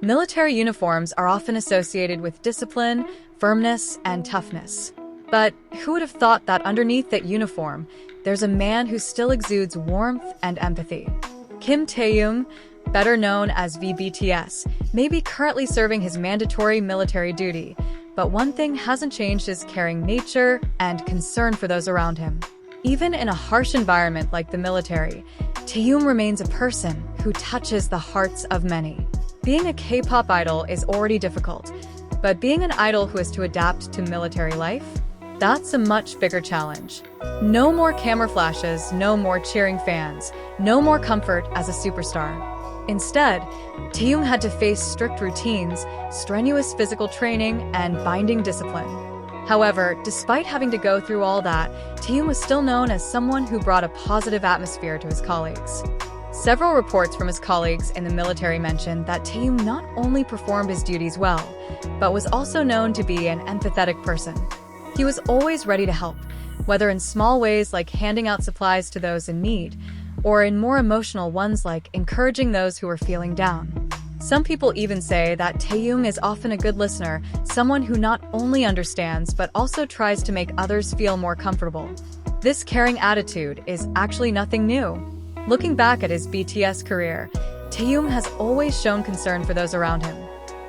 Military uniforms are often associated with discipline, firmness, and toughness. But who would have thought that underneath that uniform, there's a man who still exudes warmth and empathy? Kim Taehyung, better known as VBTS, may be currently serving his mandatory military duty, but one thing hasn't changed: his caring nature and concern for those around him. Even in a harsh environment like the military, Taehyung remains a person who touches the hearts of many. Being a K-pop idol is already difficult, but being an idol who has to adapt to military life? That's a much bigger challenge. No more camera flashes, no more cheering fans, no more comfort as a superstar. Instead, Taehyung had to face strict routines, strenuous physical training, and binding discipline. However, despite having to go through all that, Taehyung was still known as someone who brought a positive atmosphere to his colleagues. Several reports from his colleagues in the military mentioned that Taehyung not only performed his duties well, but was also known to be an empathetic person. He was always ready to help, whether in small ways like handing out supplies to those in need, or in more emotional ones like encouraging those who were feeling down. Some people even say that Taehyung is often a good listener, someone who not only understands but also tries to make others feel more comfortable. This caring attitude is actually nothing new. Looking back at his BTS career, Taehyung has always shown concern for those around him.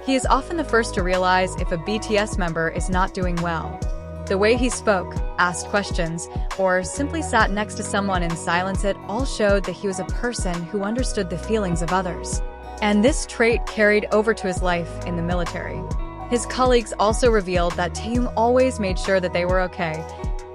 He is often the first to realize if a BTS member is not doing well. The way he spoke, asked questions, or simply sat next to someone in silence, it all showed that he was a person who understood the feelings of others. And this trait carried over to his life in the military. His colleagues also revealed that Taehyung always made sure that they were okay,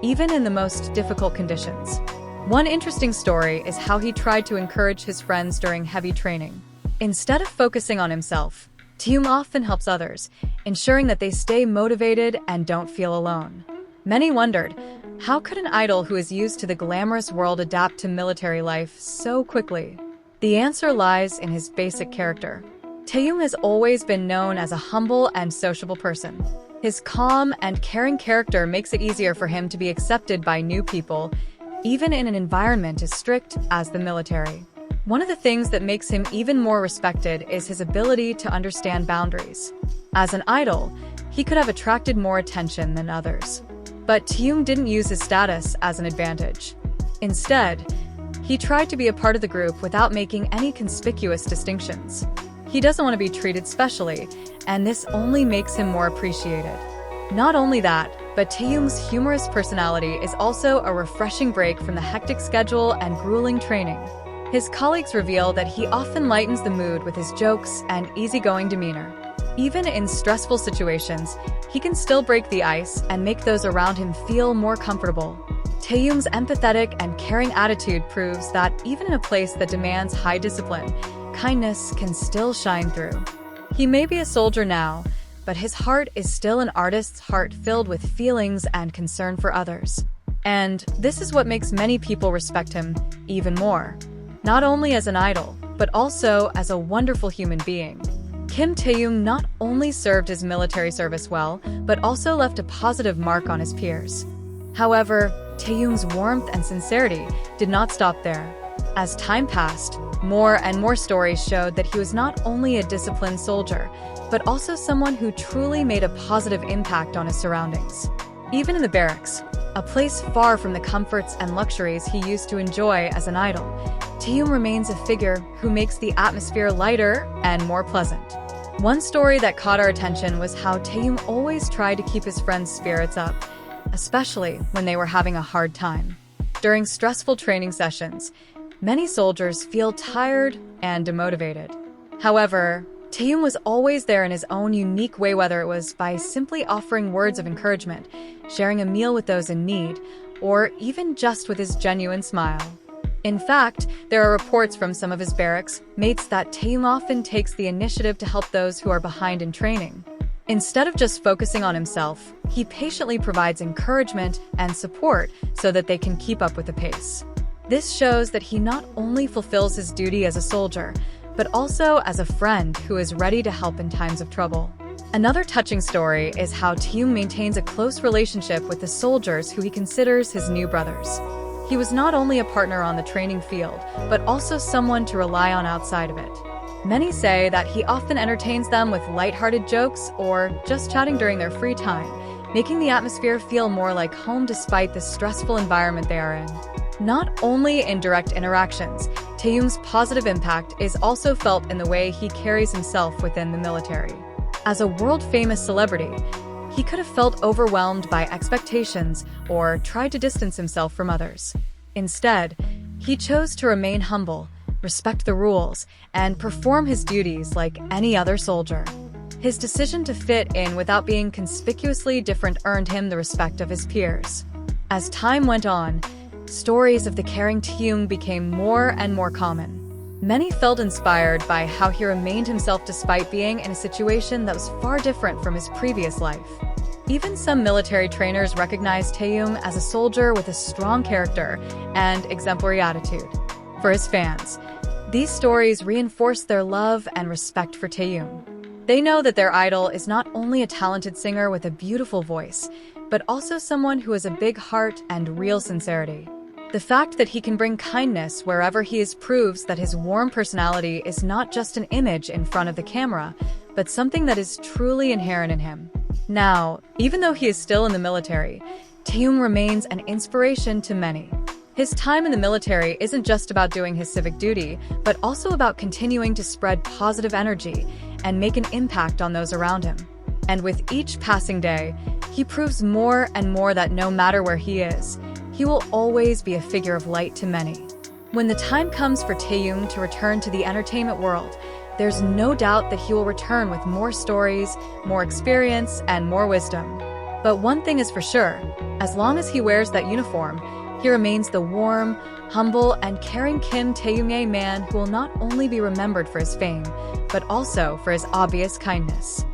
even in the most difficult conditions. One interesting story is how he tried to encourage his friends during heavy training. Instead of focusing on himself, Taehyung often helps others, ensuring that they stay motivated and don't feel alone. Many wondered, how could an idol who is used to the glamorous world adapt to military life so quickly? The answer lies in his basic character. Taehyung has always been known as a humble and sociable person. His calm and caring character makes it easier for him to be accepted by new people, even in an environment as strict as the military. One of the things that makes him even more respected is his ability to understand boundaries. As an idol, he could have attracted more attention than others. But Taehyung didn't use his status as an advantage. Instead, he tried to be a part of the group without making any conspicuous distinctions. He doesn't want to be treated specially, and this only makes him more appreciated. Not only that, but Taehyung's humorous personality is also a refreshing break from the hectic schedule and grueling training. His colleagues reveal that he often lightens the mood with his jokes and easygoing demeanor. Even in stressful situations, he can still break the ice and make those around him feel more comfortable. Taehyung's empathetic and caring attitude proves that even in a place that demands high discipline, kindness can still shine through. He may be a soldier now, but his heart is still an artist's heart filled with feelings and concern for others. And this is what makes many people respect him even more. Not only as an idol, but also as a wonderful human being. Kim Taehyung not only served his military service well, but also left a positive mark on his peers. However, Taehyung's warmth and sincerity did not stop there. As time passed, more and more stories showed that he was not only a disciplined soldier, but also someone who truly made a positive impact on his surroundings. Even in the barracks, a place far from the comforts and luxuries he used to enjoy as an idol, Taehyung remains a figure who makes the atmosphere lighter and more pleasant. One story that caught our attention was how Taehyung always tried to keep his friends' spirits up, especially when they were having a hard time. During stressful training sessions, many soldiers feel tired and demotivated. However, Taehyung was always there in his own unique way, whether it was by simply offering words of encouragement, sharing a meal with those in need, or even just with his genuine smile. In fact, there are reports from some of his barracks mates that Taehyung often takes the initiative to help those who are behind in training. Instead of just focusing on himself, he patiently provides encouragement and support so that they can keep up with the pace. This shows that he not only fulfills his duty as a soldier, but also as a friend who is ready to help in times of trouble. Another touching story is how Taehyung maintains a close relationship with the soldiers who he considers his new brothers. He was not only a partner on the training field, but also someone to rely on outside of it. Many say that he often entertains them with lighthearted jokes or just chatting during their free time, making the atmosphere feel more like home despite the stressful environment they are in. Not only in direct interactions, Taehyung's positive impact is also felt in the way he carries himself within the military. As a world-famous celebrity, he could have felt overwhelmed by expectations or tried to distance himself from others. Instead, he chose to remain humble, respect the rules, and perform his duties like any other soldier. His decision to fit in without being conspicuously different earned him the respect of his peers. As time went on, stories of the caring Taehyung became more and more common. Many felt inspired by how he remained himself despite being in a situation that was far different from his previous life. Even some military trainers recognized Taehyung as a soldier with a strong character and exemplary attitude. For his fans, these stories reinforce their love and respect for Taehyung. They know that their idol is not only a talented singer with a beautiful voice, but also someone who has a big heart and real sincerity. The fact that he can bring kindness wherever he is proves that his warm personality is not just an image in front of the camera, but something that is truly inherent in him. Now, even though he is still in the military, Taehyung remains an inspiration to many. His time in the military isn't just about doing his civic duty, but also about continuing to spread positive energy and make an impact on those around him. And with each passing day, he proves more and more that no matter where he is, he will always be a figure of light to many. When the time comes for Taehyung to return to the entertainment world, there's no doubt that he will return with more stories, more experience, and more wisdom. But one thing is for sure, as long as he wears that uniform, he remains the warm, humble, and caring Kim Taehyung, a man who will not only be remembered for his fame, but also for his obvious kindness.